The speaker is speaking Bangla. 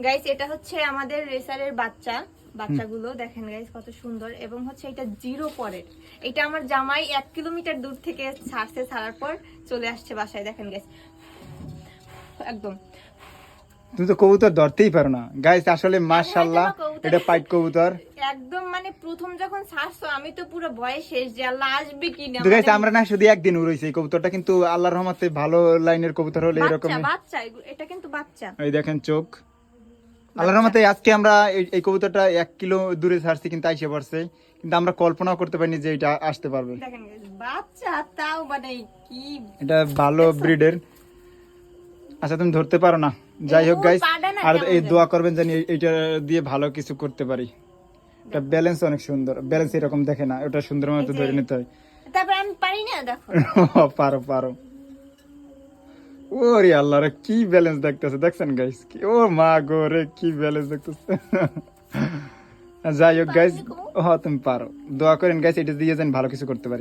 গাইস এটা হচ্ছে আমাদের রেসারের বাচ্চাগুলো দেখেন গাইস কত সুন্দর, এবং হচ্ছে এটা জিরো পরে, এটা আমার জামাই 1 কিলোমিটার দূর থেকে ছাড়ার পর চলে আসছে বাসায়। দেখেন গাইস একদম তুমি তো কবুতর ধরতেই পারো না গাইস, আসলে মাশাআল্লাহ এটা পাইট কবুতর একদম, মানে প্রথম যখন ছাড়ছো আমি তো পুরো ভয়ে শেষ যে আল্লাহ আসবে কিনা। গাইস আমরা না শুধু একদিন উড়াইছি এই কবুতরটা, কিন্তু আল্লাহর রহমতে ভালো লাইনের কবুতর হলে এরকম। বাচ্চা এটা কিন্তু বাচ্চা, এই দেখেন চোখ। আল্লাহর রহমতে আজকে আমরা এই কবুতরটা 1 কিলো দূরে ছাড়ছি, কিন্তু আইসে পড়ছে, কিন্তু আমরা কল্পনাও করতে পারিনি যে এটা আসতে পারবে। দেখেন বাচ্চা, তাও মানে কি এটা ভালো ব্রিডের। আচ্ছা তুমি ধরতে পারো না, যাই হোক গাইস, আর এই দোয়া করবেন জানি এইটা দিয়ে ভালো কিছু করতে পারি। এটা ব্যালেন্স অনেক সুন্দর, ব্যালেন্স এরকম দেখে না, ওটা সুন্দর মতো ধরে নিতে হয়। তারপর আমি পারি না, দেখো পারো। ওরে আল্লাহ রে, কি ব্যালেন্স দেখতেছে দেখছেন গাইস, কি ও মা গো রে, কি ব্যালেন্স দেখতেছে। যাই হোক গাইস, তুমি পারো, দোয়া করেন গাইস এটা দিয়ে যেন ভালো কিছু করতে পারি।